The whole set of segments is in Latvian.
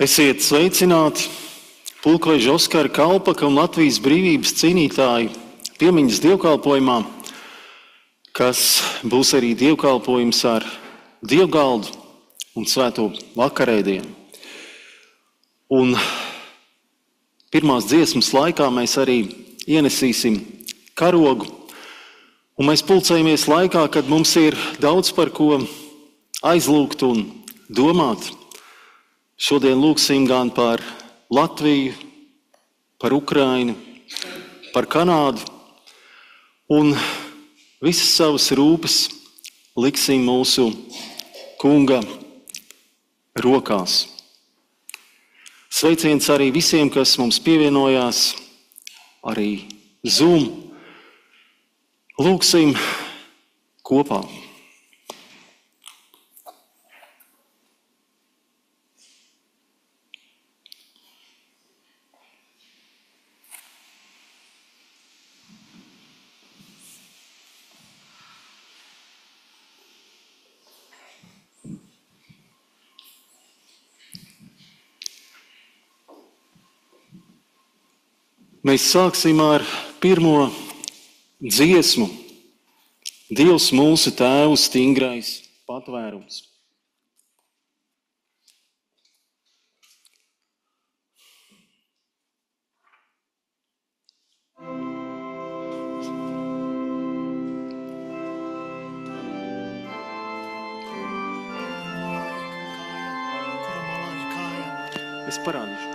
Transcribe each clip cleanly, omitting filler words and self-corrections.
Esiet sveicināti pulkveža Oskara Kalpaka un Latvijas brīvības cīnītāju piemiņas dievkalpojumā, kas būs arī dievkalpojums ar dievgaldu un svēto vakarēdienu. Un pirmās dziesmas laikā mēs arī ienesīsim karogu, un mēs pulcējamies laikā, kad mums ir daudz par ko aizlūgt un domāt. Šodien lūgsim gan par Latviju, par Ukrainu, par Kanādu, un visas savas rūpes liksim mūsu kunga rokās. Sveiciens arī visiem, kas mums pievienojās, arī Zoom. Lūgsim kopā. Mēs sāksim ar pirmo dziesmu. Dievs mūsu tēvu stingrais patvērums. Es parādīšu.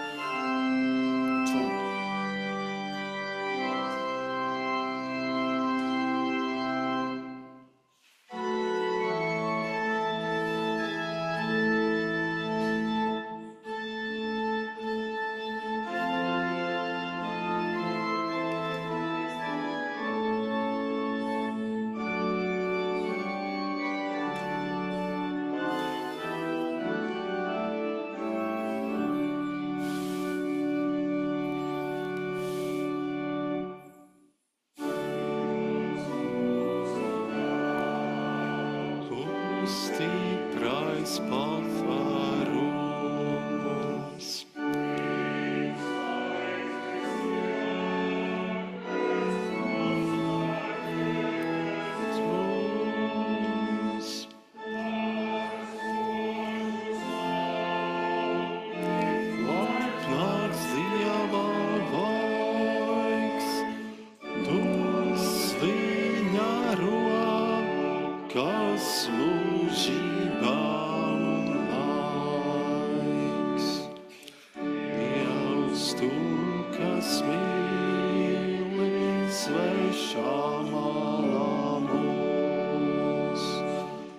Stiprais patvērums. Lapnāks Dieva vaigs, tu sviņa rokas mūžībām laiks. Dievs tu, kas mīli svešā malā mūs,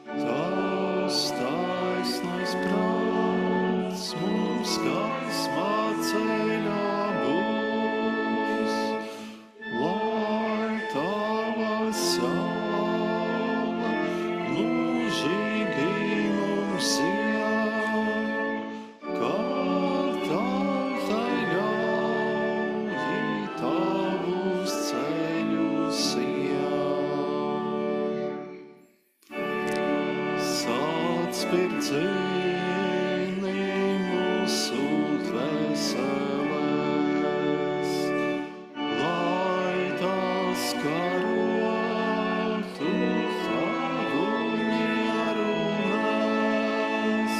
tavs taisnais prāts mums gaismā ceļā būs, lai tava saule mūžīgi mums iet, kā tautai ļauj tavus ceļus iet. Sāc pirdzieni mūsu dvēseles, lai tās karotu tavu mieru nes,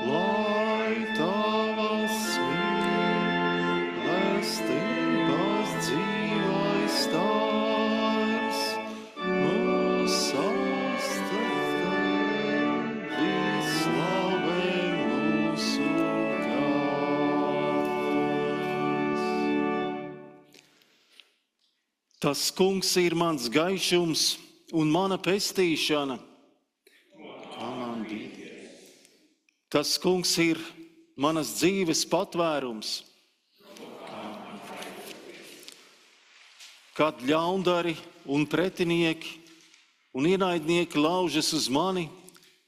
lai tavas mīlestības dzīvais stārs mūs sastāv tevi, slavē mūsu Gars. Tas kungs ir mans gaišums un mana pestīšana. Kā man bija. Tas kungs ir manas dzīves patvērums. Kad ļaundari un pretinieki un ienaidnieki laužas uz mani,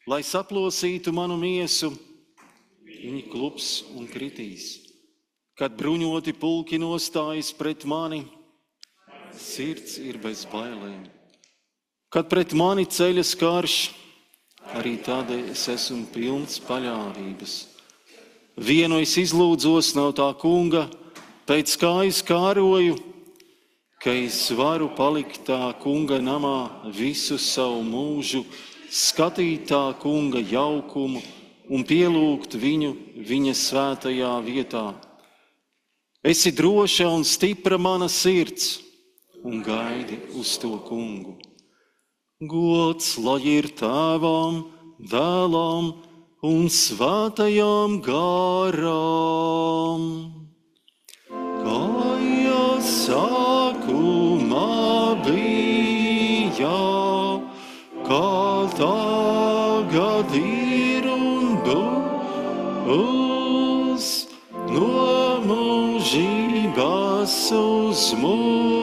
lai saplosītu manu miesu, viņi klups un kritīs. Kad bruņoti pulki nostājas pret mani, sirds ir bez bailēm. Kad pret mani ceļas karš, arī tādēļ es esmu pilns paļāvības. Vienu es izlūdzos no tā kunga, pēc kā es kāroju, ka es varu palikt tā kunga namā visu savu mūžu, skatīt tā kunga jaukumu un pielūgt viņu viņa svētajā vietā. Esi droša un stipra mana sirds un gaidi uz to kungu. Gods lai ir Tēvam, Dēlam un Svētajām garām. Kā jau sākumā bija, kā tagad ir un būs, no mūžības uz mūžību.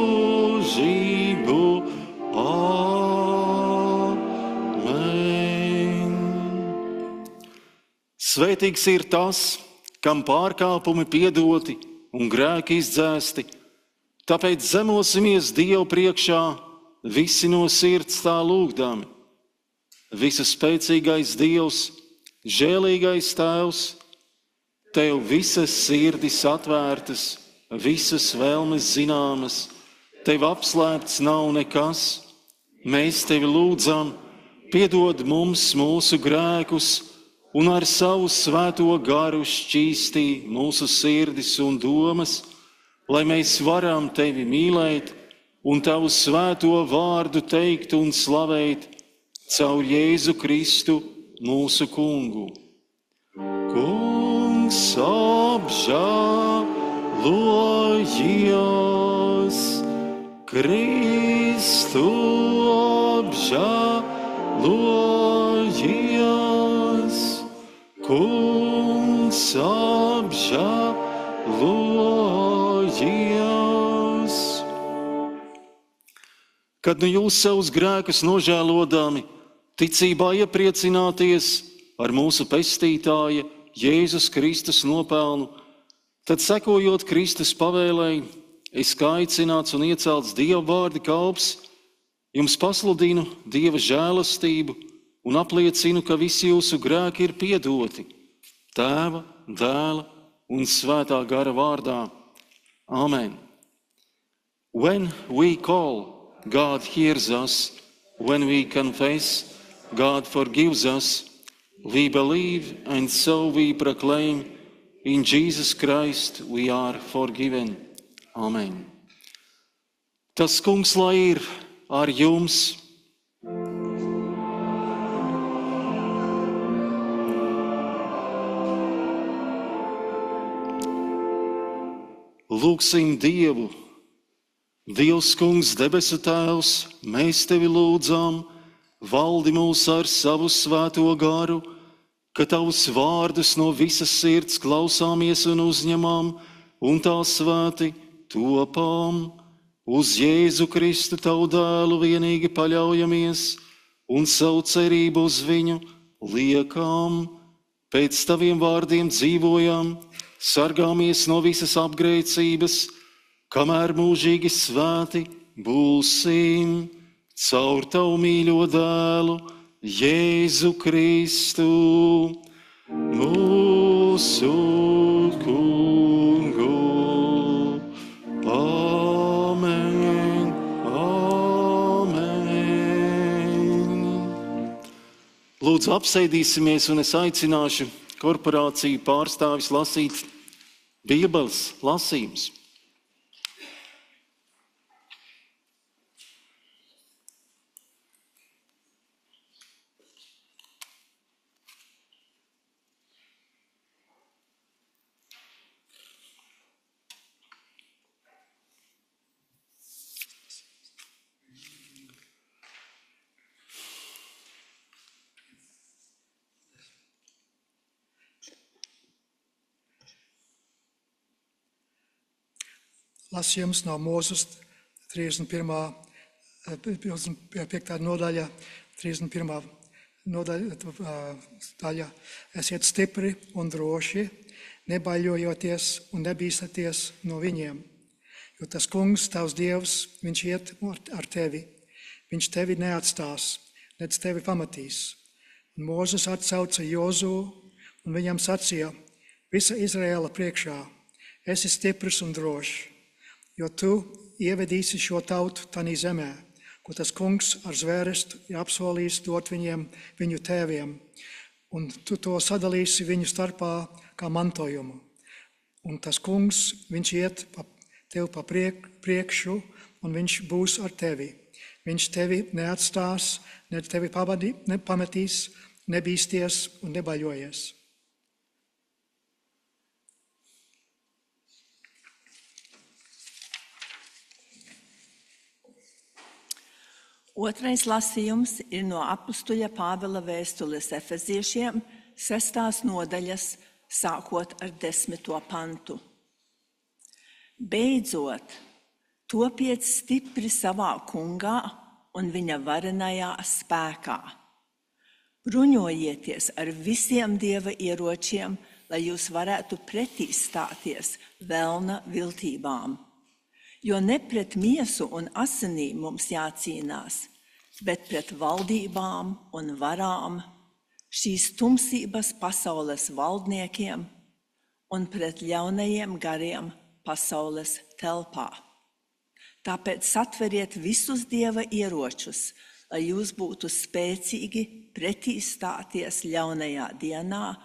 Amen. Svētīgs ir tas, kam pārkāpumi piedoti un grēki izdzēsti, tāpēc zemosimies Dievu priekšā, visi no sirds tā lūgdami. Visaspēcīgais Dievs, žēlīgais Tēvs, Tev visas sirdis atvērtas, visas vēlmes zināmas, Tev apslēpts nav nekas. Mēs Tevi lūdzam, piedod mums mūsu grēkus un ar savu svēto garu šķīstī mūsu sirdis un domas, lai mēs varam Tevi mīlēt un Tavu svēto vārdu teikt un slavēt caur Jēzu Kristu, mūsu kungu. Kungs apžēlojies, Kristu apžēlojies, Kungs apžēlojies. Kad nu jūs savus grēkus nožēlodami, ticībā iepriecināties ar mūsu pestītāja Jēzus Kristus nopelnu, tad sekojot Kristus pavēlei, es kā aicināts un iecelts Dieva vārda kalps, jums pasludinu Dieva žēlastību un apliecinu, ka visi jūsu grēki ir piedoti Tēva, Dēla un Svētā gara vārdā. Amen. When we call, God hears us. When we confess, God forgives us. We believe and so we proclaim, in Jesus Christ we are forgiven. Amen. Tas kungs lai ir ar jums. Lūgsim Dievu. Dievs kungs, debesu Tēvs, mēs Tevi lūdzam, valdi mūs ar savu svēto garu, ka Tavus vārdus no visas sirds klausāmies un uzņemam, un tā svēti topām. Uz Jēzu Kristu Tavu dēlu vienīgi paļaujamies, un savu cerību uz viņu liekam. Pēc Taviem vārdiem dzīvojam, sargāmies no visas apgrēcības, kamēr mūžīgi svēti būsim caur Tavu mīļo dēlu, Jēzu Kristu, mūsu kungu. Amen, amen. Lūdzu, apsēdīsimies, un es aicināšu korporāciju pārstāvis lasīt Bībeles lasījumus. Lasījums no Mūzes 35. nodaļa, 31. daļa. Esiet stipri un droši, nebaļojoties un nebīstaties no viņiem, jo tas kungs, tavs Dievs, viņš iet ar tevi. Viņš tevi neatstās, nec tevi pamatīs. Un Mūzes atsauca Jozu un viņam sacīja: visa Izraēla priekšā, esi stiprs un drošs, jo tu ievedīsi šo tautu tanī zemē, ko tas kungs ar zvērestu ir apsolījis dot viņiem, viņu tēviem, un tu to sadalīsi viņu starpā kā mantojumu. Un tas kungs, viņš iet tev pa priekšu, un viņš būs ar tevi. Viņš tevi neatstās, ne tevi pametīs, nebīsties un nebaļojies. Otrais lasījums ir no apustuļa Pāvila vēstules Efeziešiem 6. nodaļas, sākot ar 10. pantu. Beidzot, topiet stipri savā kungā un viņa varenajā spēkā. Bruņojieties ar visiem Dieva ieročiem, lai jūs varētu pretī stāties velna viltībām. Jo ne pret miesu un asinīm mums jācīnās, bet pret valdībām un varām, šīs tumsības pasaules valdniekiem un pret ļaunajiem gariem pasaules telpā. Tāpēc satveriet visus Dieva ieročus, lai jūs būtu spēcīgi pretī stāties ļaunajā dienā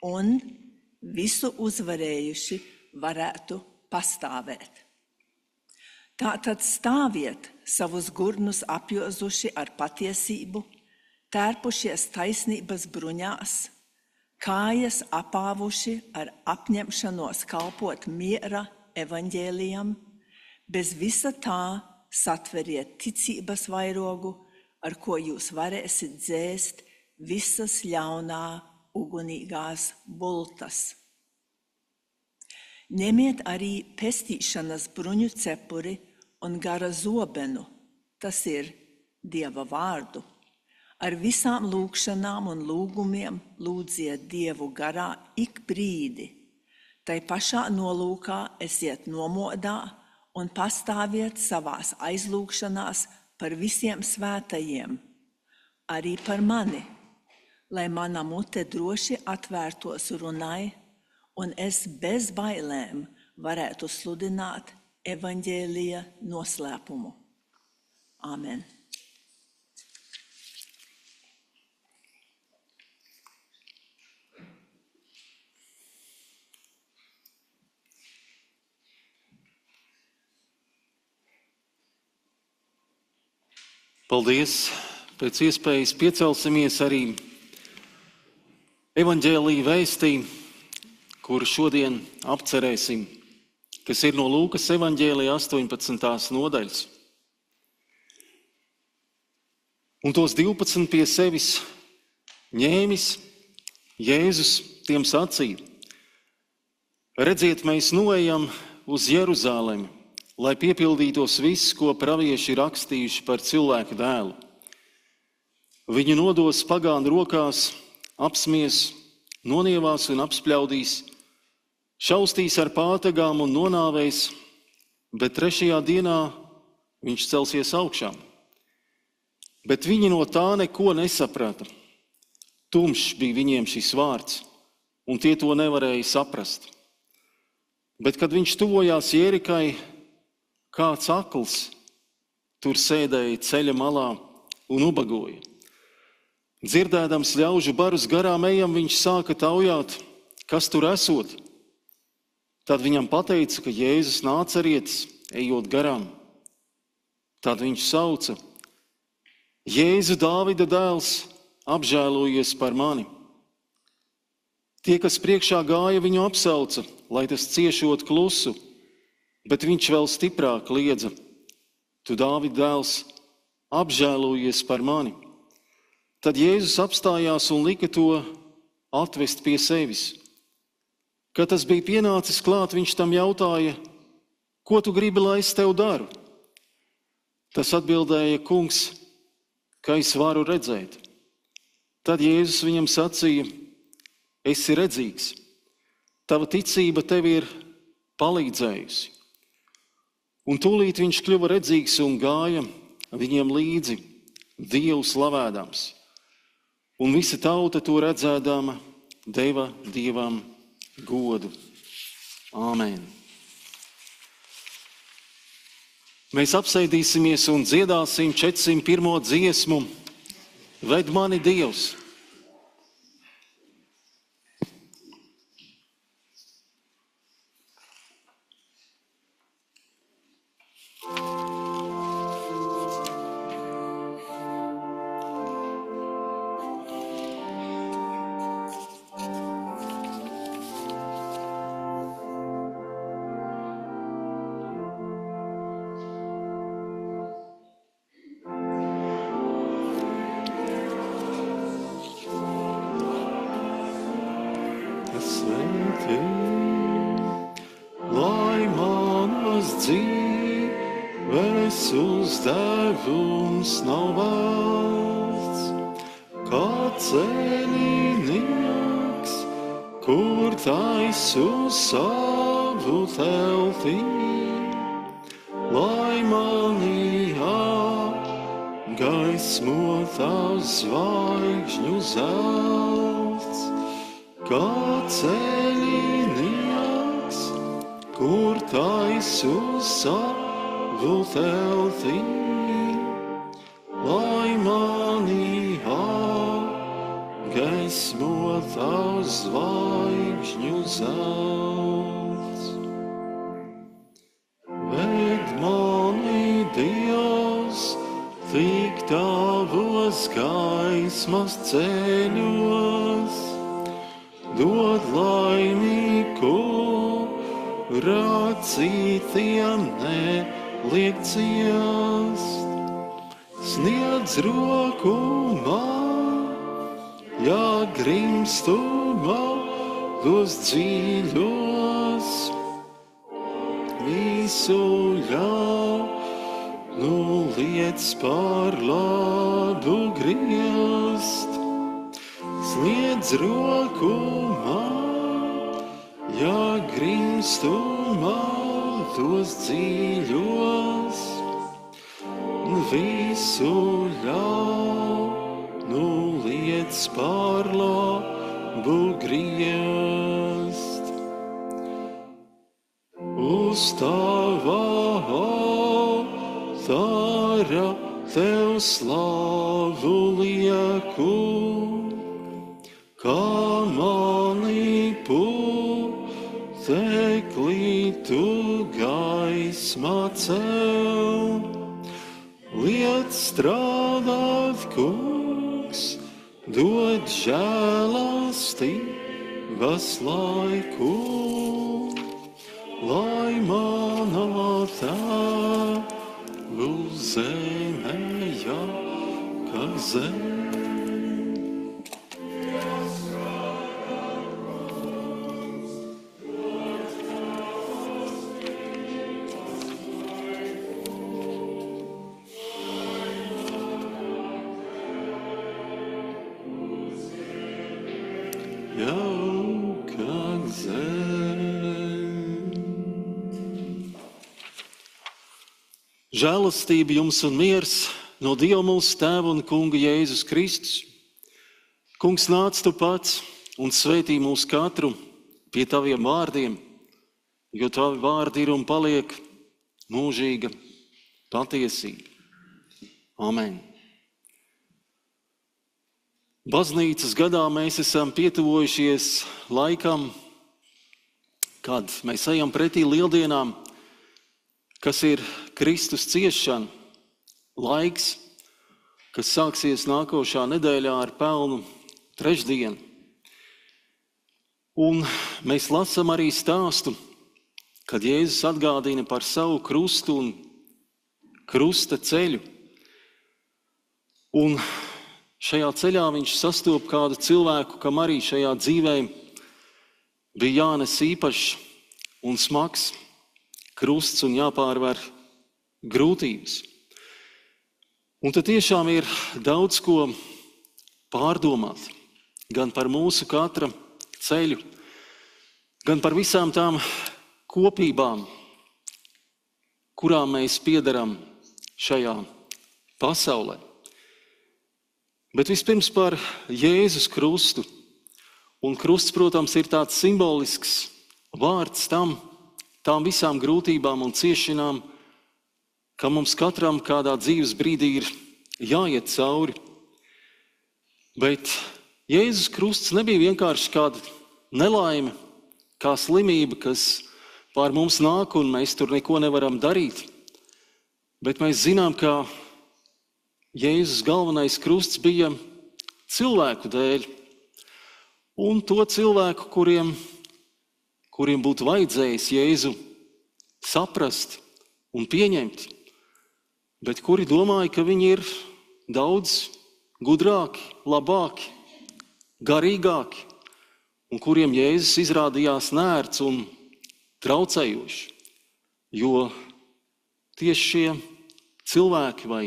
un visu uzvarējuši varētu pastāvēt. Tātad stāviet savus gurnus apjozuši ar patiesību, tērpušies taisnības bruņās, kājas apāvuši ar apņemšanos kalpot miera evaņģēlijam, bez visa tā satveriet ticības vairogu, ar ko jūs varēsiet dzēst visas ļaunā ugunīgās bultas. Ņemiet arī pestīšanas bruņu cepuri un gara zobenu, tas ir Dieva vārdu. Ar visām lūgšanām un lūgumiem lūdziet Dievu garā ik brīdi. Tai pašā nolūkā esiet nomodā un pastāviet savās aizlūgšanās par visiem svētajiem, arī par mani, lai mana mute droši atvērtos runai, un es bez bailēm varētu sludināt evaņģēlija noslēpumu. Āmen. Paldies! Pēc iespējas piecelsimies arī evaņģēlija vēstī, kuru šodien apcerēsim, kas ir no Lūkas evaņģēlija 18. nodaļas. Un tos 12 pie sevis ņēmis, Jēzus tiem sacīja: redziet, mēs noejam uz Jeruzalemi, lai piepildītos viss, ko pravieši rakstījuši par cilvēku dēlu. Viņu nodos pagānu rokās, apsmies, nonievās un apspļaudīs, šaustīs ar pātagām un nonāvēs, bet 3. dienā viņš celsies augšā. Bet viņi no tā neko nesaprata. Tumšs bija viņiem šis vārds, un tie to nevarēja saprast. Bet, kad viņš tuvojās Jerikai, kāds akls tur sēdēja ceļa malā un ubagoja. Dzirdēdams ļaužu barus garām ejam, viņš sāka taujāt, kas tur esot. Tad viņam pateica, ka Jēzus Nācerietis ejot garām. Tad viņš sauca: Jēzu, Dāvida dēls, apžēlojies par mani. Tie, kas priekšā gāja, viņu apsauca, lai tas ciešot klusu, bet viņš vēl stiprāk liedza: Tu, Dāvida dēls, apžēlojies par mani. Tad Jēzus apstājās un lika to atvest pie sevis. Kad tas bija pienācis klāt, viņš tam jautāja: Ko tu gribi, lai es tev daru? Tas atbildēja: Kungs, ka es varu redzēt. Tad Jēzus viņam sacīja: Esi redzīgs, tava ticība tev ir palīdzējusi. Un tūlīt viņš kļuva redzīgs un gāja viņiem līdzi, Dievu slavēdams. Un visa tauta to redzēdama deva Dievam godu. Āmen. Mēs apsēdīsimies un dziedāsim 401. dziesmu Ved mani Dievs. Lai manas dzīves uzdevums nav valsts, kā ceļinieks, kur taisu savu telti, lai manī gaismo tavs zvaigžņu zelts, kā ceļinieks, kur taisu savu telti, lai manī gaismo tavs zvaigžņu zelts. Ved mani Dievs, tik tavos gaismas ceļos, dod laimīgu, citiem neliek ciest. Sniedz roku man, ja grimstu maldos dziļos, visu ļaunu liec par labu griezt. Sniedz roku man, ja grimstu maldos dziļos, visu ļaunu liec par labu griezt. Uz tava altāra tev slavu lieku, kā mani putekli tu gaismā cel. Liec strādāt, kungs, dod žēlastības laiku, lai manā tavu zeme jauka zeme. Žēlastība jums un miers no Dieva mūsu Tēva un Kunga Jēzus Kristus. Kungs, nāc tu pats un svētī mūs katru pie taviem vārdiem, jo tavi vārdi ir un paliek mūžīga patiesība. Amen. Baznīcas gadā mēs esam pietuvojušies laikam, kad mēs ejam pretī lieldienām, kas ir Kristus ciešana, laiks, kas sāksies nākošā nedēļā ar pelnu trešdienu. Un mēs lasām arī stāstu, kad Jēzus atgādina par savu krustu un krusta ceļu. Un šajā ceļā viņš sastop kādu cilvēku, kam arī šajā dzīvē bija jānes īpašs un smags krusts un jāpārvar grūtības. Un tad tiešām ir daudz ko pārdomāt, gan par mūsu katra ceļu, gan par visām tām kopībām, kurām mēs piederam šajā pasaulē. Bet vispirms par Jēzus krustu Un krusts, protams, ir tāds simbolisks vārds tām visām grūtībām un ciešanām, ka mums katram kādā dzīves brīdī ir jāiet cauri. Bet Jēzus krusts nebija vienkārši kāda nelaime, kā slimība, kas pār mums nāk un mēs tur neko nevaram darīt. Bet mēs zinām, ka Jēzus galvenais krusts bija cilvēku dēļ. Un to cilvēku, kuriem būtu vajadzējis Jēzu saprast un pieņemt, bet kuri domāja, ka viņi ir daudz gudrāki, labāki, garīgāki, un kuriem Jēzus izrādījās nērts un traucējoši. Jo tieši šie cilvēki vai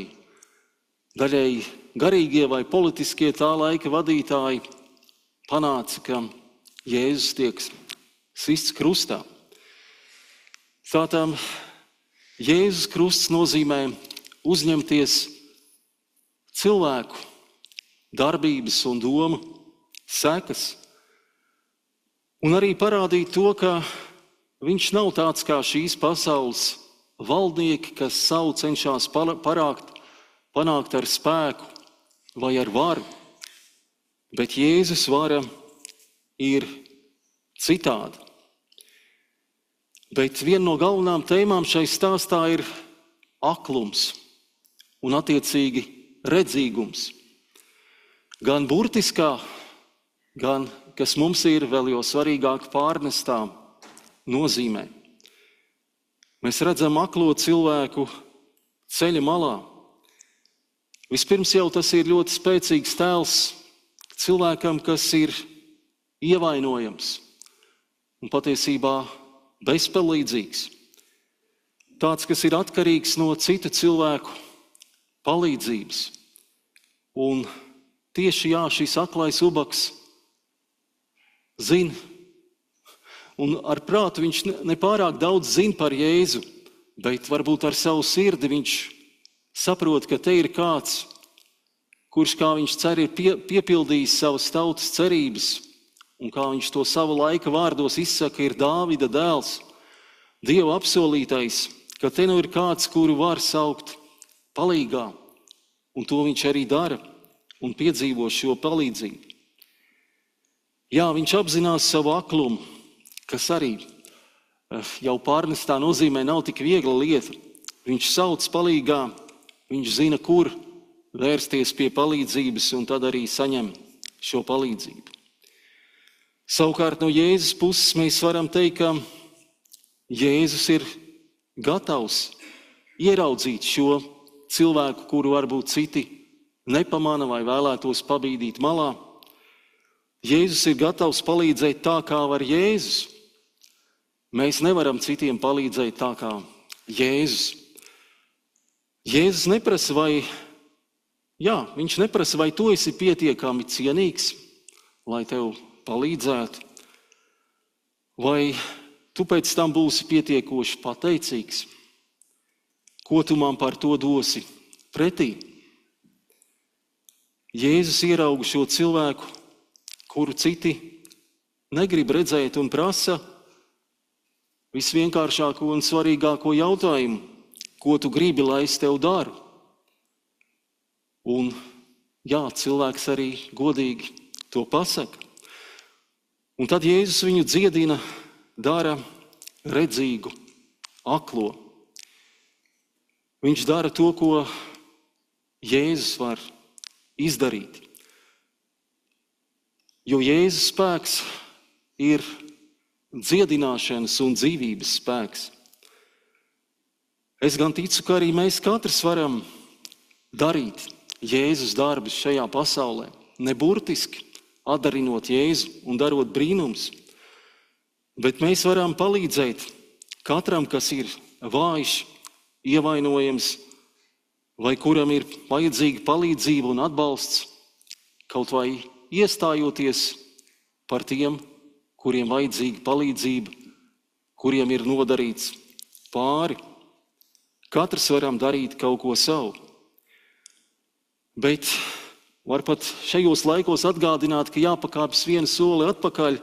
daļēji garīgie vai politiskie tā laika vadītāji panāca, ka Jēzus tiek sists krustā. Tātad Jēzus krusts nozīmē uzņemties cilvēku darbības un domu sekas, un arī parādīt to, ka viņš nav tāds kā šīs pasaules valdnieki, kas savu cenšas panākt ar spēku vai ar varu, bet Jēzus vara ir citāda. Bet viena no galvenām tēmām šai stāstā ir aklums un attiecīgi redzīgums. Gan burtiskā, gan, kas mums ir vēl jau svarīgāk, pārnestā nozīmē. Mēs redzam aklo cilvēku ceļa malā. Vispirms jau tas ir ļoti spēcīgs tēls cilvēkam, kas ir ievainojams un patiesībā bezpalīdzīgs. Tāds, kas ir atkarīgs no citu cilvēku palīdzības. Un tieši šis aklais ubaks zina, un ar prātu viņš nepārāk daudz zina par Jēzu, bet varbūt ar savu sirdi viņš saprot, ka te ir kāds, kurš, kā viņš cer, ir piepildījis savas tautas cerības, un kā viņš to savu laika vārdos izsaka, ir Dāvida dēls, Dieva apsolītais, ka te nu ir kāds, kuru var saukt palīgā, un to viņš arī dara un piedzīvo šo palīdzību. Jā, viņš apzinās savu aklumu, kas arī jau pārnestā nozīmē nav tik viegla lieta. Viņš sauc palīgā, viņš zina, kur vērsties pie palīdzības, un tad arī saņem šo palīdzību. Savukārt no Jēzus puses mēs varam teikt, ka Jēzus ir gatavs ieraudzīt šo cilvēku, kuru varbūt citi nepamana vai vēlētos pabīdīt malā. Jēzus ir gatavs palīdzēt tā, kā var Jēzus. Mēs nevaram citiem palīdzēt tā, kā Jēzus. Jēzus neprasa, viņš neprasa, vai tu esi pietiekami cienīgs, lai tev palīdzētu, vai tu pēc tam būsi pietiekoši pateicīgs. Ko tu man par to dosi pretī? Jēzus ierauga šo cilvēku, kuru citi negrib redzēt, un prasa visvienkāršāko un svarīgāko jautājumu: ko tu gribi, lai es tev daru? Un cilvēks arī godīgi to pasaka. Un tad Jēzus viņu dziedina, dara redzīgu, aklo. Viņš dara to, ko Jēzus var izdarīt. Jo Jēzus spēks ir dziedināšanas un dzīvības spēks. Es gan ticu, ka arī mēs katrs varam darīt Jēzus darbus šajā pasaulē, neburtiski atdarinot Jēzu un darot brīnums, bet mēs varam palīdzēt katram, kas ir vājš, ievainojams, vai kuram ir vajadzīga palīdzība un atbalsts, kaut vai iestājoties par tiem, kuriem vajadzīga palīdzība, kuriem ir nodarīts pāri. Katrs varam darīt kaut ko savu. Bet var pat šajos laikos atgādināt, ka jāpakāpjas vienu soli atpakaļ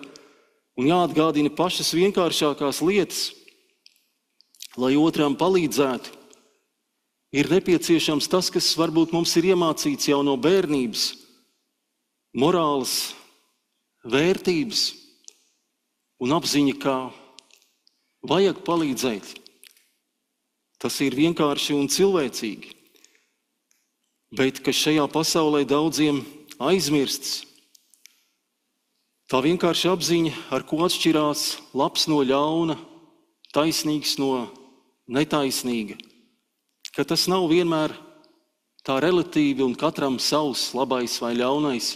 un jāatgādina pašas vienkāršākās lietas, lai otram palīdzētu. Ir nepieciešams tas, kas varbūt mums ir iemācīts jau no bērnības, morāles vērtības un apziņa, kā vajag palīdzēt. Tas ir vienkārši un cilvēcīgi, bet kas šajā pasaulē daudziem aizmirsts. Tā vienkārši apziņa, ar ko atšķirās labs no ļauna, taisnīgs no netaisnīga, ka tas nav vienmēr tā relatīvi un katram savs labais vai ļaunais,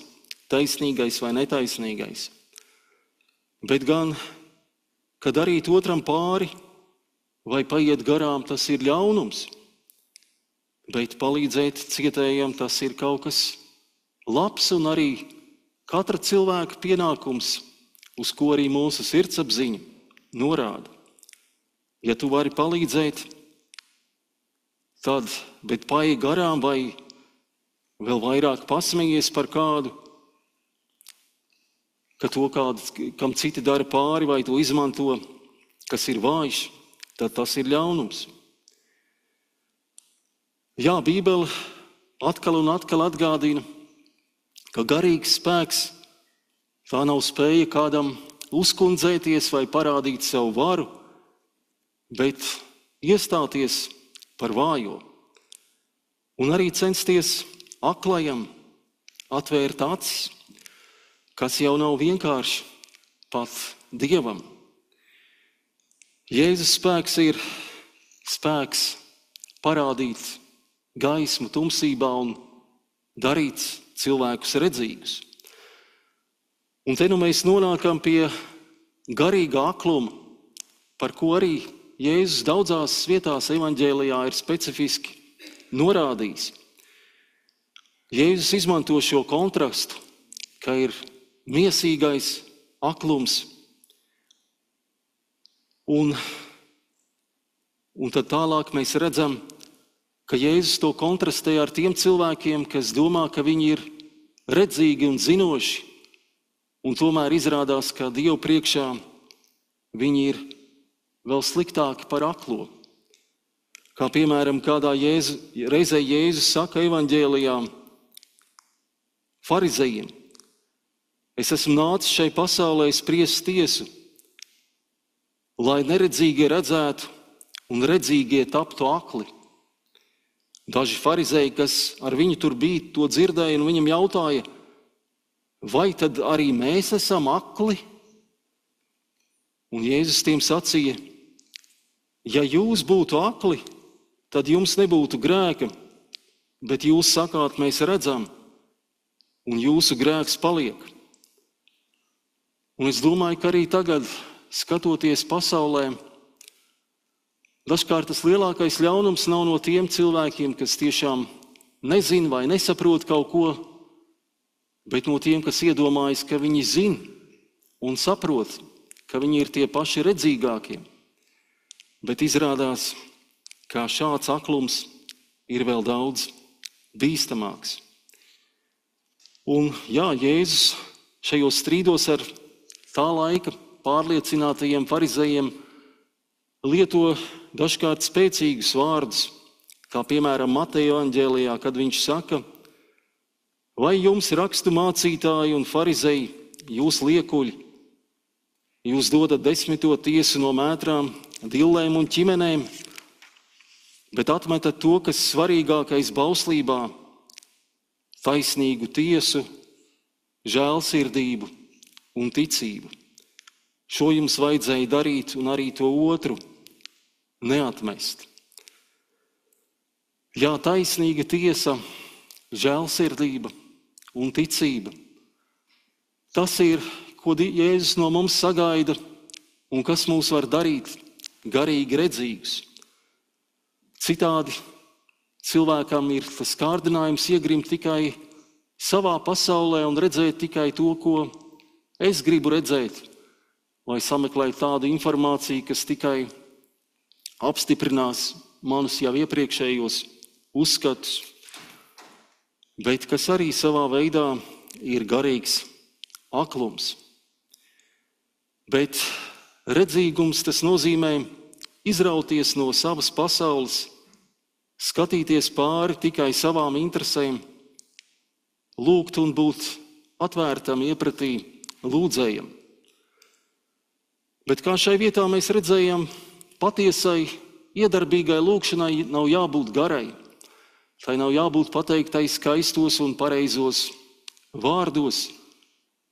taisnīgais vai netaisnīgais, bet gan, kad darīt otram pāri vai paiet garām, tas ir ļaunums, bet palīdzēt cietējam, tas ir kaut kas labs un arī katra cilvēka pienākums, uz ko arī mūsu sirdsapziņa norāda. Ja tu vari palīdzēt, tad, bet paiet garām vai vēl vairāk pasmējies par kādu, ka to kam citi dara pāri vai to izmanto, kas ir vājš, tad tas ir ļaunums. Jā, Bībele atkal un atkal atgādina, ka garīgs spēks tā nav spēja kādam uzkundzēties vai parādīt savu varu, bet iestāties par vājo. Un arī censties aklajam atvērt acis, kas jau nav vienkārši pat Dievam. Jēzus spēks ir spēks parādīt gaismu tumsībā un darīt cilvēkus redzīgus. Un te nu mēs nonākam pie garīga akluma, par ko arī Jēzus daudzās vietās evaņģēlijā ir specifiski norādījis. Jēzus izmanto šo kontrastu, ka ir miesīgais aklums, un tad tālāk mēs redzam, ka Jēzus to kontrastē ar tiem cilvēkiem, kas domā, ka viņi ir redzīgi un zinoši, un tomēr izrādās, ka Dievu priekšā viņi ir vēl sliktāki par aklo. Kā piemēram, kādā reizē Jēzus saka evaņģēlijā farizejiem: es esmu nācis šai pasaulē spriest tiesu, lai neredzīgie redzētu un redzīgie taptu akli. Daži farizēji, kas ar viņu tur bija, to dzirdēja un viņam jautāja: vai tad arī mēs esam akli? Un Jēzus tiem sacīja: ja jūs būtu akli, tad jums nebūtu grēka, bet jūs sakāt, mēs redzam, un jūsu grēks paliek. Un es domāju, ka arī tagad, skatoties pasaulē, dažkārt tas lielākais ļaunums nav no tiem cilvēkiem, kas tiešām nezin vai nesaprot kaut ko, bet no tiem, kas iedomājas, ka viņi zin un saprot, ka viņi ir tie paši redzīgākie. Bet izrādās, ka šāds aklums ir vēl daudz bīstamāks. Un jā, Jēzus šajos strīdos ar tā laika pārliecinātajiem farizējiem lieto dažkārt spēcīgus vārdus, kā piemēram Mateja evaņģēlijā, kad viņš saka: vai jums rakstu mācītāji un farizeji, jūs liekuļi, jūs dodat 10. tiesu no mētrām, dillēm un ķimenēm, bet atmetat to, kas svarīgākais bauslībā - taisnīgu tiesu, žēlsirdību un ticību. Šo jums vajadzēja darīt un arī to otru neatmest. Jā, taisnīga tiesa, žēlsirdība un ticība. Tas ir, ko Jēzus no mums sagaida un kas mūs var darīt garīgi redzīgus. Citādi cilvēkam ir tas kārdinājums iegrimt tikai savā pasaulē un redzēt tikai to, ko es gribu redzēt, vai sameklēt tādu informāciju, kas tikai apstiprinās manus jau iepriekšējos uzskatus. bet kas arī savā veidā ir garīgs aklums. Bet redzīgums tas nozīmē izrauties no savas pasaules, skatīties pāri tikai savām interesēm, lūgt un būt atvērtam iepratī lūdzējam. Bet kā šai vietā mēs redzējam, patiesai, iedarbīgai lūgšanai nav jābūt garai. Tai nav jābūt pateiktai skaistos un pareizos vārdos.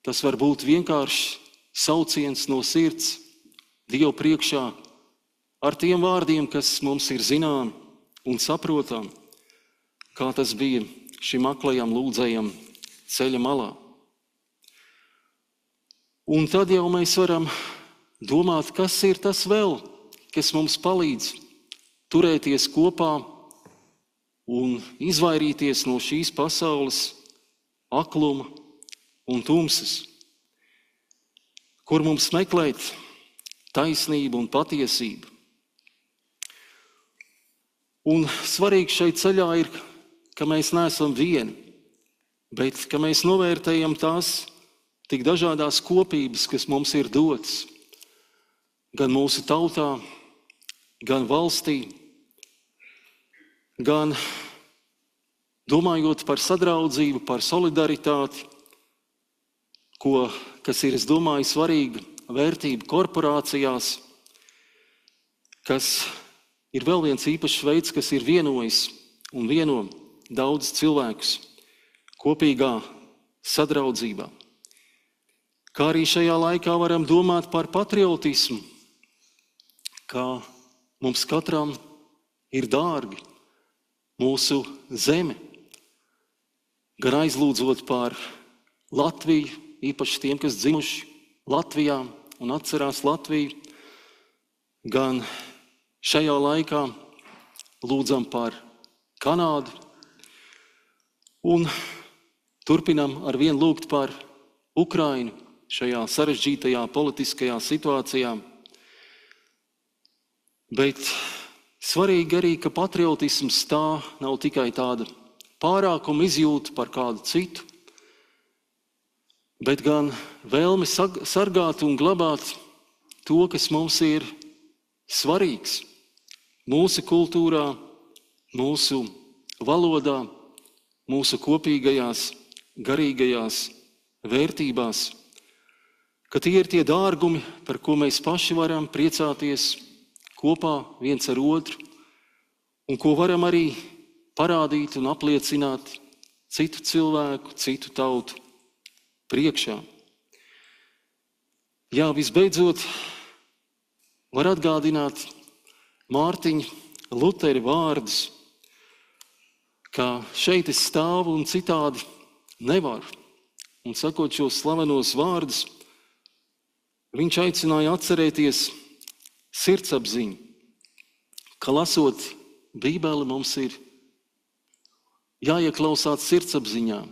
Tas var būt vienkārši sauciens no sirds Dievu priekšā ar tiem vārdiem, kas mums ir zināmi un saprotam, kā tas bija šim aklajam lūdzējam ceļa malā. Un tad jau mēs varam domāt, kas ir tas vēl, kas mums palīdz turēties kopā un izvairīties no šīs pasaules akluma un tumsas, kur mums meklēt taisnību un patiesību. Un svarīgi šeit ceļā ir, ka mēs neesam vieni, bet ka mēs novērtējam tās tik dažādās kopības, kas mums ir dotas, gan mūsu tautā, gan valstī, gan domājot par sadraudzību, par solidaritāti, kas ir, es domāju, svarīga vērtība korporācijās, kas ir vēl viens īpašs veids, kas ir vienojis un vieno daudz cilvēkus kopīgā sadraudzībā. Kā arī šajā laikā varam domāt par patriotismu, kā mums katram ir dārgi mūsu zeme, gan aizlūdzot par Latviju, īpaši tiem, kas dzimuši Latvijā un atcerās Latviju, gan šajā laikā lūdzam par Kanādu un turpinam ar vien lūgt par Ukrainu šajā sarežģītajā politiskajā situācijā. Bet svarīgi arī, ka patriotisms tā nav tikai tāda pārākuma izjūta par kādu citu, bet gan vēlme sargāt un glabāt to, kas mums ir svarīgs mūsu kultūrā, mūsu valodā, mūsu kopīgajās, garīgajās vērtībās, ka tie ir tie dārgumi, par ko mēs paši varam priecāties kopā viens ar otru un ko varam arī parādīt un apliecināt citu cilvēku, citu tautu priekšā. Jā, visbeidzot, var atgādināt Mārtiņa Lutera vārdus, ka šeit es stāvu un citādi nevaru. Un sakot šos slavenos vārdus, viņš aicināja atcerēties sirdsapziņu, ka lasot Bībeli mums ir jāieklausās sirdsapziņā,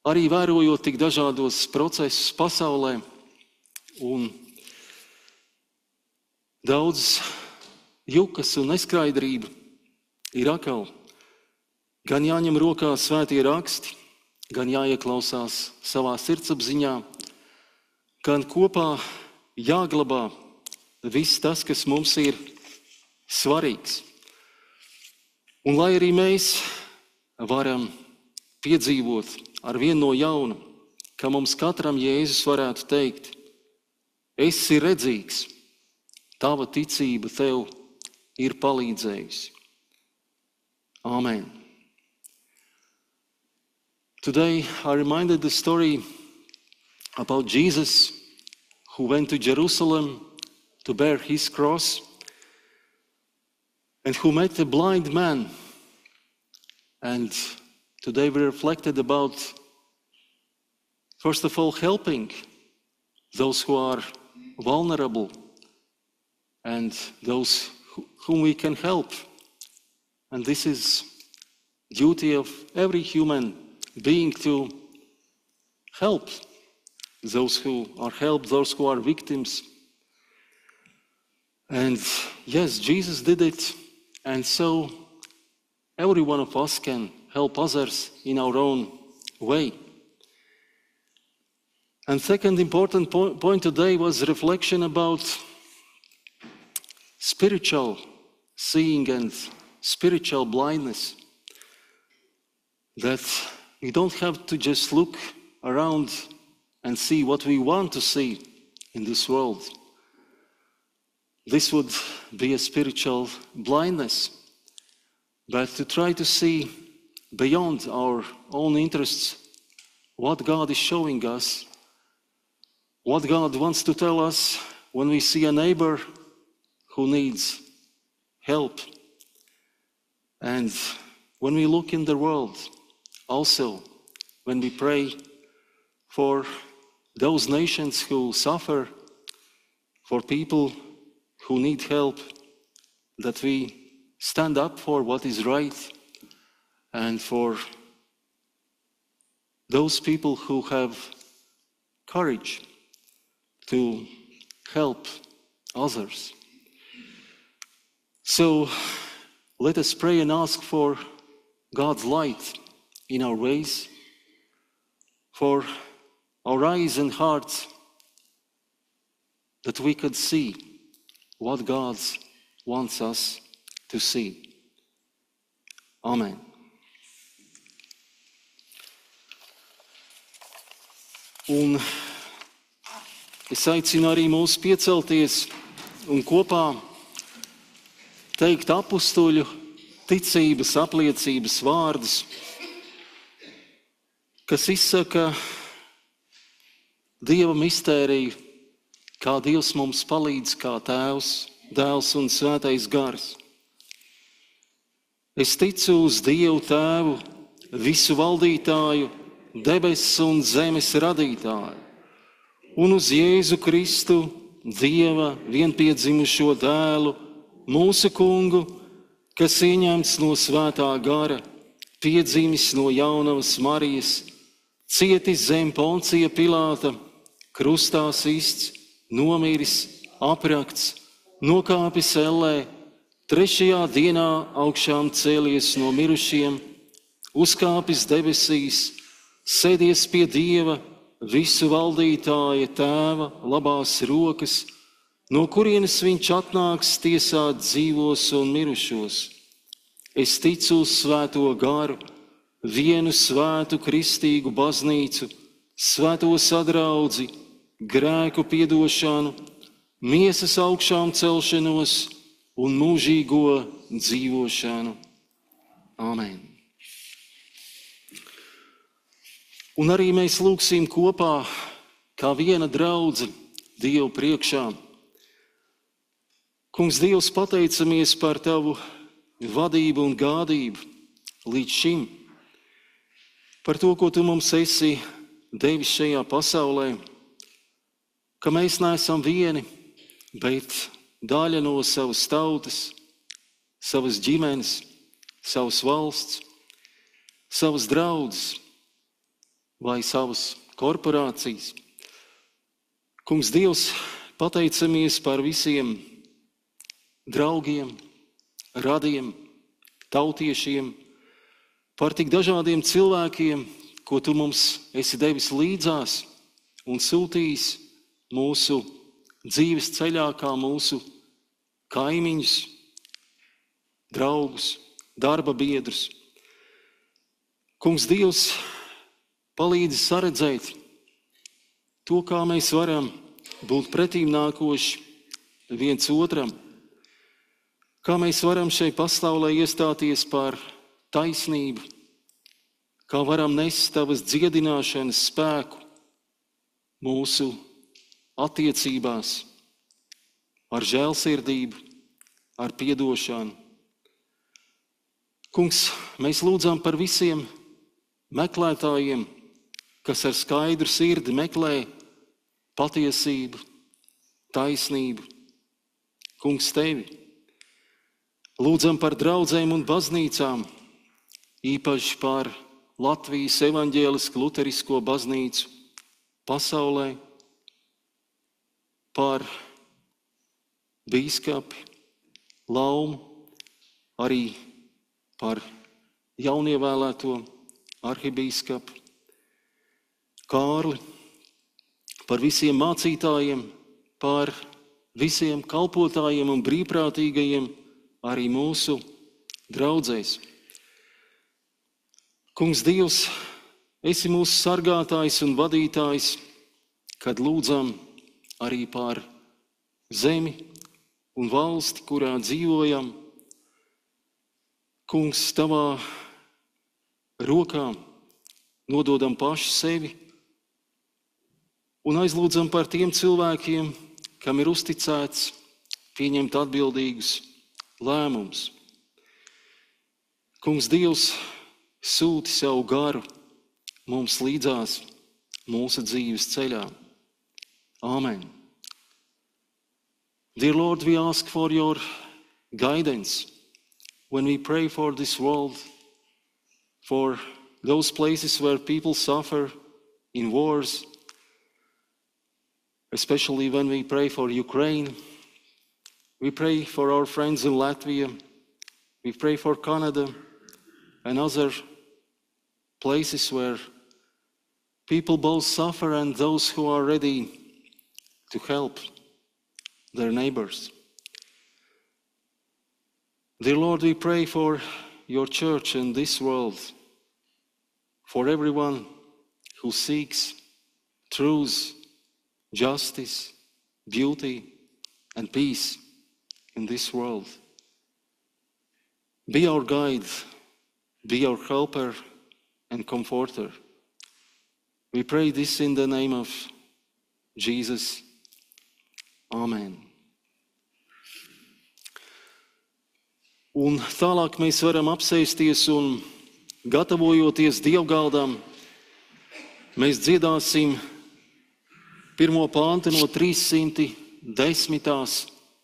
arī vērojot tik dažādos procesus pasaulē un daudz jukas un neskaidrība ir atkal. Gan jāņem rokā svētie raksti, gan jāieklausās savā sirdsapziņā, gan kopā jāglabā viss tas, kas mums ir svarīgs. Un lai arī mēs varam piedzīvot ar vienu no jauna, ka mums katram Jēzus varētu teikt: esi redzīgs, tava ticība tev ir palīdzējusi. Amen. Today I reminded the story about Jesus who went to Jerusalem to bear his cross and who met a blind man. And today we reflected about, first of all, helping those who are vulnerable and those whom we can help. And this is duty of every human being to help those who are helped, those who are victims. And yes, Jesus did it, and so every one of us can help others in our own way. And second important point today was reflection about spiritual seeing and spiritual blindness. That we don't have to just look around and see what we want to see in this world. This would be a spiritual blindness. But to try to see beyond our own interests what God is showing us, what God wants to tell us when we see a neighbor who needs help. And when we look in the world, also when we pray for those nations who suffer, for people who need help, that we stand up for what is right, and for those people who have courage to help others. So let us pray and ask for God's light in our ways, for our eyes and hearts, that we could see what God wants us to see. Amen. Un es aicinu arī mūs piecelties un kopā teikt apustuļu ticības apliecības vārdus, kas izsaka Dieva mistēriju, kā Dievs mums palīdz, kā Tēvs, Dēls un Svētais Gars. Es ticu uz Dievu Tēvu, visu valdītāju, debesis un zemes radītāju, un uz Jēzu Kristu, Dieva vienpiedzimušo dēlu, mūsu kungu, kas ieņemts no Svētā gara, piedzimis no jaunavas Marijas, cietis zem Poncija Pilāta, krustā sists, nomiris, aprakts, nokāpis ellē, trešajā dienā augšām cēlies no mirušiem, uzkāpis debesīs, sēdies pie Dieva, visu valdītāja Tēva labās rokas, no kurienes viņš atnāks tiesāt dzīvos un mirušos. Es ticu uz Svēto garu, vienu svētu kristīgu baznīcu, svēto sadraudzi, grēku piedošanu, miesas augšām celšanos un mūžīgo dzīvošanu. Āmen. Un arī mēs lūgsim kopā, kā viena draudze Dievu priekšā. Kungs, Dievs, pateicamies par Tavu vadību un gādību līdz šim, par to, ko Tu mums esi devis šajā pasaulē, ka mēs neesam vieni, bet daļa no savas tautas, savas ģimenes, savas valsts, savas draudzes vai savas korporācijas. Kungs, Dievs, pateicamies par visiem draugiem, radiem, tautiešiem, par tik dažādiem cilvēkiem, ko Tu mums esi devis līdzās un sūtījis mūsu dzīves ceļā, kā mūsu kaimiņus, draugus, darba biedrus. Kungs, Dievs, palīdzi saredzēt to, kā mēs varam būt pretīm nākoši viens otram, kā mēs varam šai pasaulē iestāties par taisnību, kā varam nest Tavas dziedināšanas spēku mūsu attiecībās, ar žēlsirdību, ar piedošanu. Kungs, mēs lūdzam par visiem meklētājiem, kas ar skaidru sirdi meklē patiesību, taisnību. Kungs, Tevi. Lūdzam par draudzēm un baznīcām, īpaši par Latvijas evaņģēlisku luterisko baznīcu pasaulē, par bīskapi Laumu, arī par jaunievēlēto arhibīskapu Kārli, par visiem mācītājiem, par visiem kalpotājiem un brīvprātīgajiem, arī mūsu draudzēs. Kungs Dievs, esi mūsu sargātājs un vadītājs, kad lūdzam arī par zemi un valsti, kurā dzīvojam. Kungs, tavā rokā nododam paši sevi un aizlūdzam par tiem cilvēkiem, kam ir uzticēts pieņemt atbildīgus lēmumus. Kungs Dievs, sūti savu garu mums līdzās mūsu dzīves ceļā. Amen. Dear Lord, we ask for your guidance when we pray for this world, for those places where people suffer in wars, especially when we pray for Ukraine. We pray for our friends in Latvia. We pray for Canada and other places where people both suffer and those who are ready to help their neighbors. Dear Lord, we pray for your church in this world, for everyone who seeks truth, justice, beauty, and peace in this world. Be our guide, be our helper and comforter. We pray this in the name of Jesus. Amen. Un tālāk mēs varam apsēsties un, gatavojoties dievgaldam, mēs dziedāsim pirmo pāntu no 310.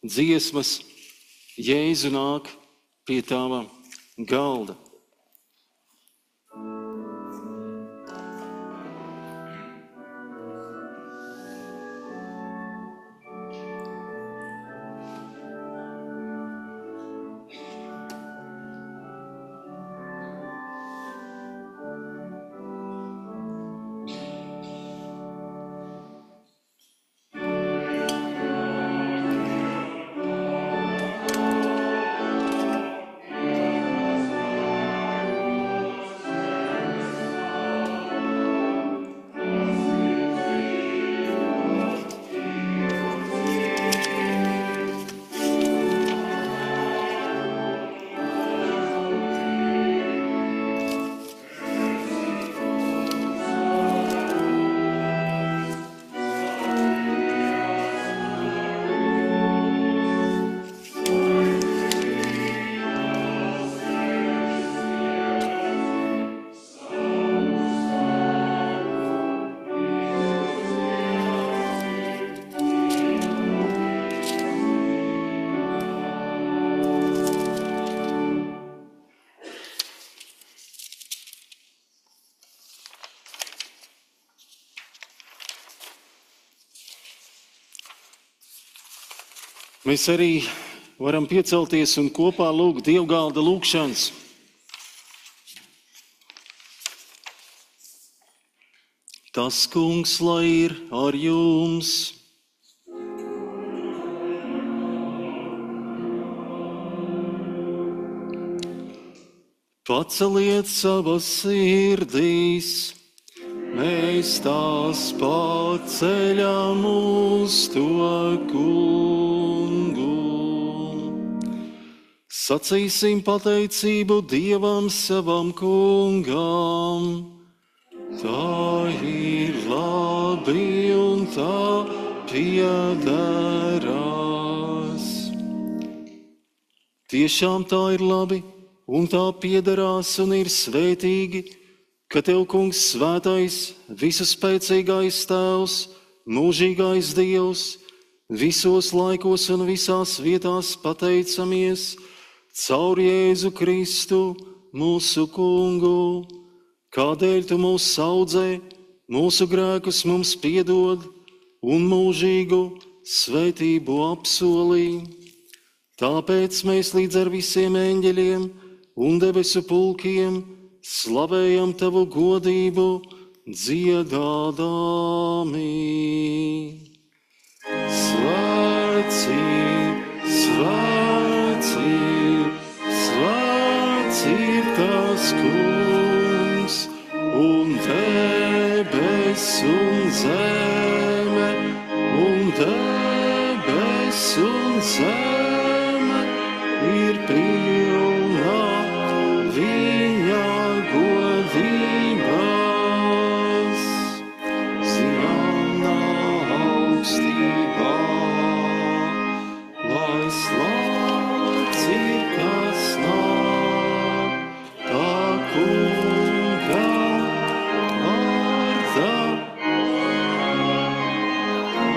dziesmas Jēzu nāk pie tava galda. Mēs arī varam piecelties un kopā lūgt dievgalda lūgšanas. Tas Kungs, lai ir ar jums. Paceliet savas sirdīs, mēs tās paceļam uz to Kungu. Sacīsim pateicību Dievam savam Kungam. Tā ir labi un tā piederās. Tiešām tā ir labi un tā piederās un ir svētīgi, ka Tev, Kungs, svētais, visaspēcīgais Tēvs, mūžīgais Dievs, visos laikos un visās vietās pateicamies caur Jēzu Kristu, mūsu Kungu, kādēļ Tu mūs audzē, mūsu grēkus mums piedod un mūžīgu svētību apsolī. Tāpēc mēs līdz ar visiem eņģeļiem un debesu pulkiem slavējam tavu godību, dziedādami. Svēts ir, svēts ir, svēts ir tas Kungs, un debes un zeme, un debes un zeme ir pilna viņa godības. Ziemā augstībā, lai slāpts ir kas nāk, tā Kunga vārdā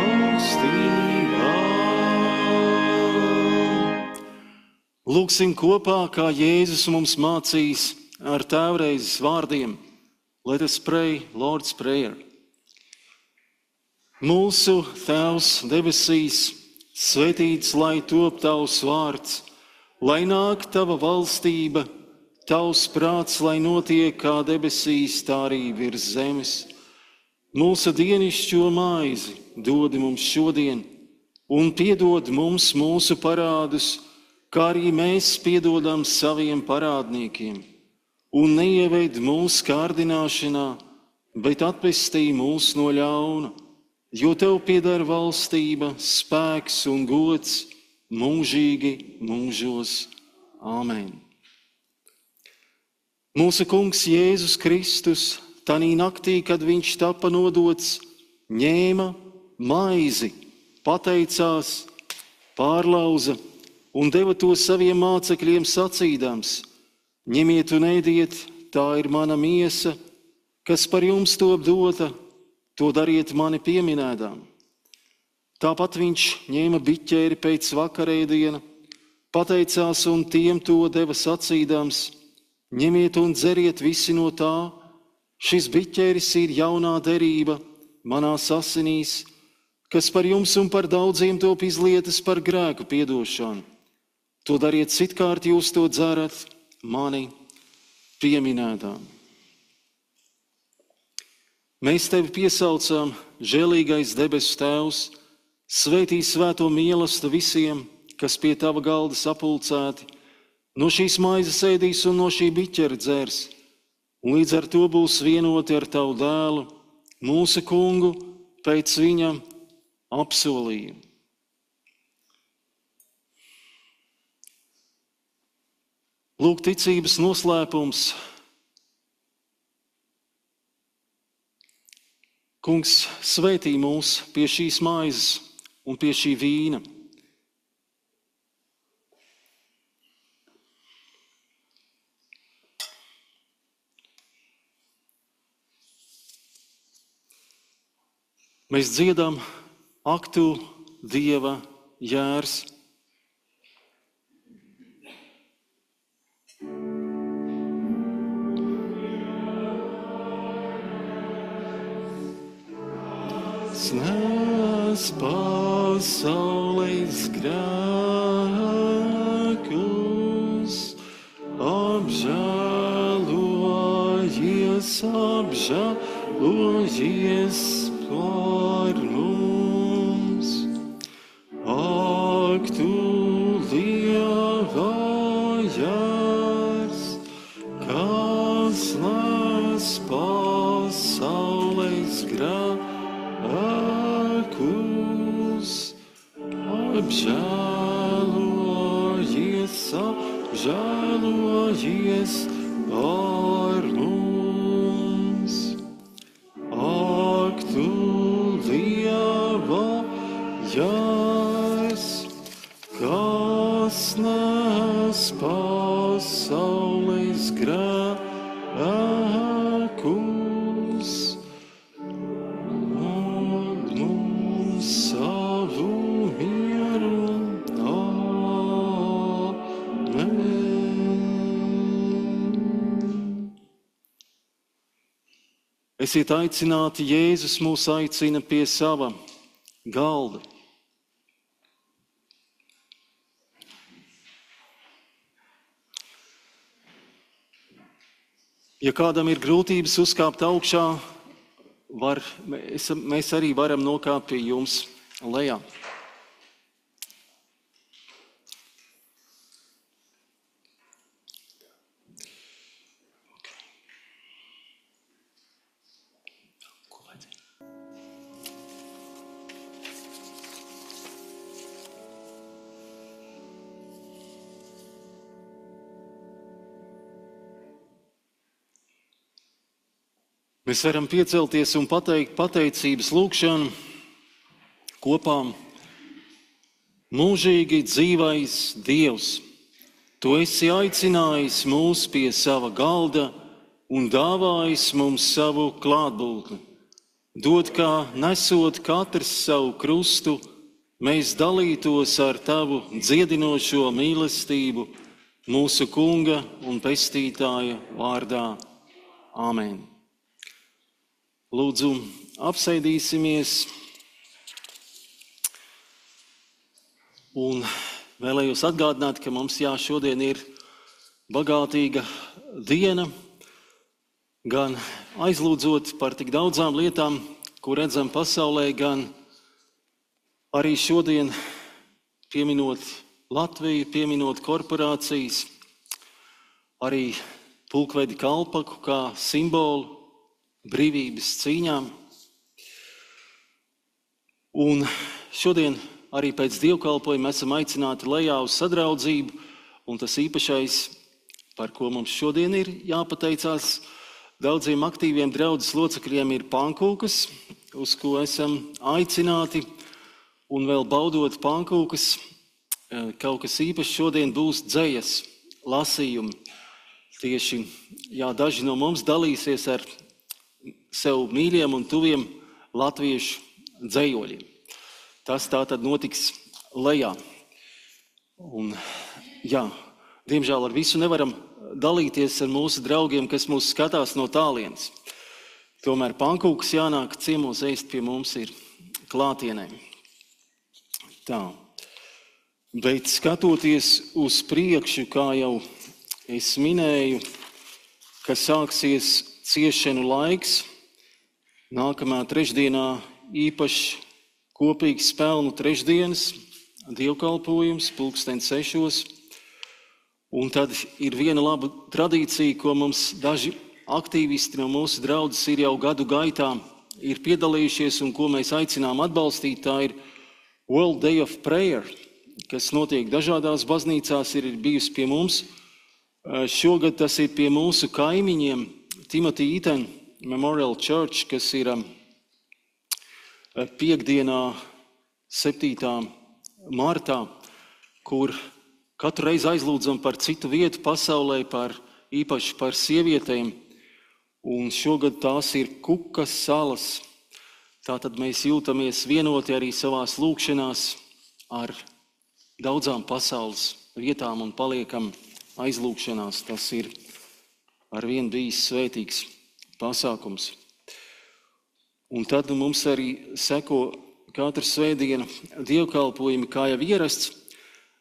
augstībā. Lūksim kopā, kā Jēzus mums mācīs ar tēvreizes vārdiem. Let us pray, Lord's Prayer. Mūsu Tēvs debesīs, svētīts lai top tavs vārds, lai nāk tava valstība, tavs prāts, lai notiek kā debesīs, tā arī virs zemes. Mūsu dienascho maizi dod mums šodien, un piedod mums mūsu parādus, kā arī mēs piedodam saviem parādniekiem. Un neieved mūsu kārdināšanā, bet atpestī mūs no ļauna, jo tev pieder valstība, spēks un gods mūžīgi mūžos. Āmen. Mūsu Kungs Jēzus Kristus, tanī naktī, kad viņš tapa nodots, ņēma maizi, pateicās, pārlauza un deva to saviem mācekļiem sacīdams: ņemiet un ēdiet, tā ir mana miesa, kas par jums top dota, to dariet mani pieminēdām. Tāpat viņš ņēma biķeri pēc vakarēdiena, pateicās un tiem to deva sacīdams: ņemiet un dzeriet visi no tā, šis biķeris ir jaunā derība manās asinīs, kas par jums un par daudziem top izlietas par grēku piedošanu. To dariet citkārt, jūs to dzerat mani pieminēdām. Mēs tevi piesaucam, žēlīgais debesu Tēvs, svētī svēto mīlestību visiem, kas pie tava galda sapulcēti, no šīs maizes ēdīs un no šī biķera dzers, un līdz ar to būs vienoti ar tavu dēlu, mūsu Kungu, pēc viņa apsolījuma. Lūk, ticības noslēpums. Kungs svētī mūs pie šīs maizes un pie šī vīna. Mēs dziedam: ak tu, Dieva jērs. Nes pasaules grēkus, apžēlojies, apžēlojies par mums. Ak tu, Dieva jērs, kas nes pasaules grēkus, apžēlojies, apžēlojies par mums. Ak tu, Dieva jērs, kas nes pasaules grēkus, esiet aicināti, Jēzus mūs aicina pie sava galda. Ja kādam ir grūtības uzkāpt augšā, mēs arī varam nokāpt pie jums lejā. Mēs varam piecelties un pateikt pateicības lūgšanu kopā. Mūžīgi dzīvais Dievs, Tu esi aicinājis mūs pie sava galda un dāvājis mums savu klātbūtni. Dod, kā nesot katrs savu krustu, mēs dalītos ar Tavu dziedinošo mīlestību mūsu Kunga un Pestītāja vārdā. Āmen. Lūdzu, apsēdīsimies un vēlējos atgādināt, ka mums šodien ir bagātīga diena, gan aizlūdzot par tik daudzām lietām, ko redzam pasaulē, gan arī šodien pieminot Latviju, pieminot korporācijas, arī pulkvedi Kalpaku kā simbolu brīvības cīņām. Un šodien arī pēc dievkalpojuma esam aicināti lejā uz sadraudzību, un tas īpašais, par ko mums šodien ir jāpateicās daudziem aktīviem draudzes locekļiem, ir pankūkas, uz ko esam aicināti, un vēl baudot pankūkas, kaut kas īpašs šodien būs dzejas lasījumi. Tieši, daži no mums dalīsies ar sev mīļiem un tuviem latviešu dzejoļiem. Tas tā tad notiks lejā. Un, diemžēl ar visu nevaram dalīties ar mūsu draugiem, kas mūs skatās no tālienes. Tomēr pankūkas jānāk ciemos ēst pie mums ir klātienē. Tā. Bet skatoties uz priekšu, kā jau es minēju, ka sāksies ciešanu laiks, nākamā trešdienā īpaši kopīgs pelnu trešdienas dievkalpojums 6:00. Un tad ir viena laba tradīcija, ko mums daži aktīvisti no mūsu draudzes ir jau gadu gaitā ir piedalījušies un ko mēs aicinām atbalstīt. Tā ir World Day of Prayer, kas notiek dažādās baznīcās, ir bijusi pie mums. Šogad tas ir pie mūsu kaimiņiem Timothy Eaton Memorial Church, kas ir piekdienā 7. martā, kur katru reizi aizlūdzam par citu vietu pasaulē, īpaši par sievietēm. Un šogad tās ir Kukas salas. Tātad mēs jūtamies vienoti arī savās lūgšanās ar daudzām pasaules vietām un paliekam aizlūgšanās. Tas ir arvien bijis svētīgs pasākums. Un tad mums arī seko katru svētdienu dievkalpojumi, kā jau ierasts,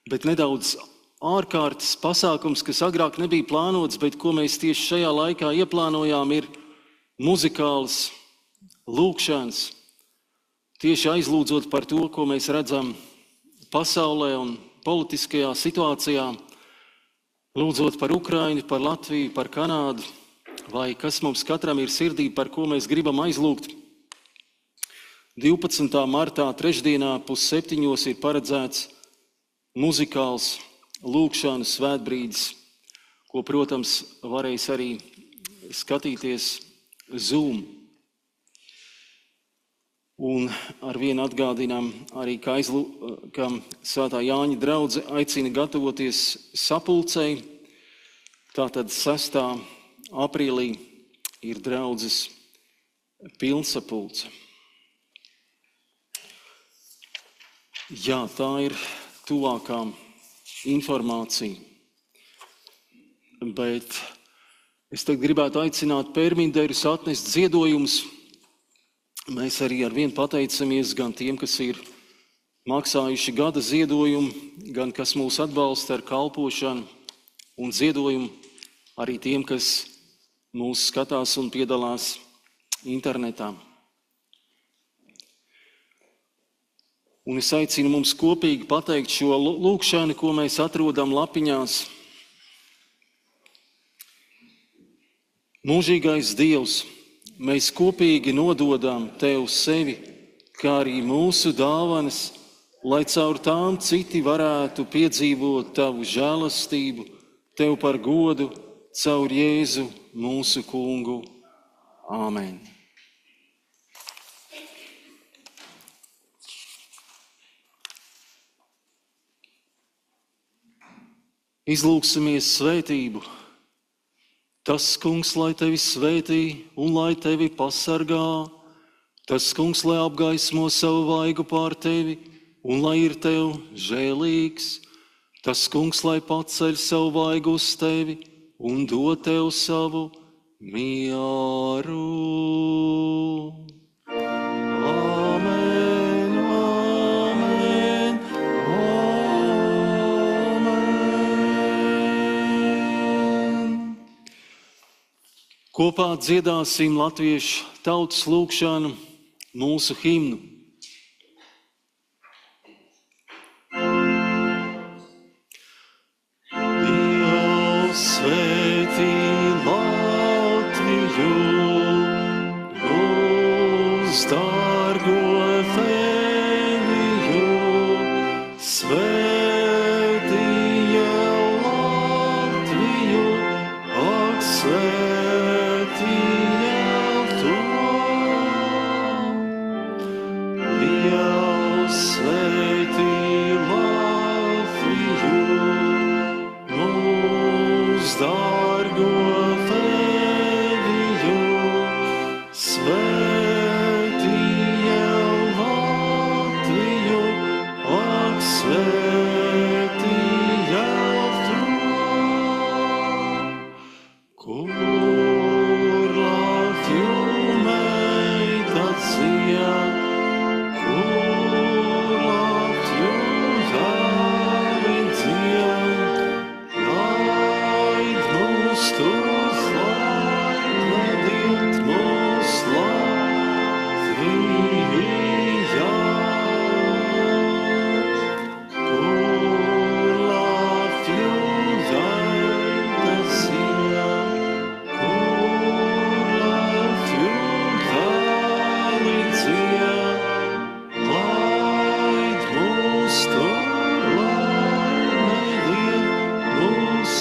bet nedaudz ārkārtas pasākums, kas agrāk nebija plānots, bet ko mēs tieši šajā laikā ieplānojām, ir muzikāls lūgšanas. Tieši aizlūdzot par to, ko mēs redzam pasaulē un politiskajā situācijā, lūdzot par Ukrainu, par Latviju, par Kanādu, vai kas mums katram ir sirdī, par ko mēs gribam aizlūgt. 12. martā, trešdienā, 6:30 ir paredzēts muzikāls lūgšanas svētbrīdis, ko, protams, varēs arī skatīties Zoom. Un arvien atgādinām arī, ka Svētā Jāņa draudze aicina gatavoties sapulcei. Tātad 6. aprīlī ir draudzes pilnsapulce. Tā ir tuvākā informācija. Bet es tagad gribētu aicināt pērminderus atnest ziedojumus. Mēs arī arvien pateicamies gan tiem, kas ir maksājuši gada ziedojumu, gan kas mūs atbalsta ar kalpošanu un ziedojumu, arī tiem, kas mūs skatās un piedalās internetā. Un es aicinu mums kopīgi pateikt šo lūkšanu, ko mēs atrodam lapiņās. Mūžīgais Dievs, mēs kopīgi nododam Tev sevi, kā arī mūsu dāvanas, lai caur tām citi varētu piedzīvot Tavu žēlastību, Tev par godu, caur Jēzu mūsu Kungu. Āmen. Izlūksimies svētību. Tas Kungs, lai Tevi svētī un lai Tevi pasargā. Tas Kungs, lai apgaismo savu vaigu pār Tevi un lai ir Tev žēlīgs. Tas Kungs, lai paceļ savu vaigu uz Tevi un dod Tev savu mieru. Amen, amen, amen. Kopā dziedāsim latviešu tautas lūkšanu, mūsu himnu. Dievs svētī Latviju, uz dārgo Teviju, svētī jau Latviju, ak svētī jau to. Dievs svētī Latviju, uz dārgo Teviju, svētī jau Latviju, ak svētī jau to. Kur Latviju meita dzied, kur Latviju jāvi dzied, laid mūs tos, laid vediet mūs Latvijā. Kur Latviju jaita dzied, kur Latviju jāvi dzied, laid mūs tur, laid vediet mūs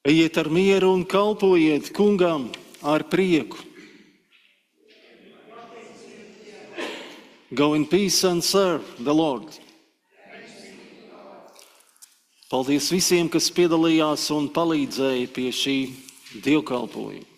Ejiet ar mieru un kalpojiet Kungam ar prieku. Go in peace and serve the Lord. Paldies visiem, kas piedalījās un palīdzēja pie šī dievkalpojuma.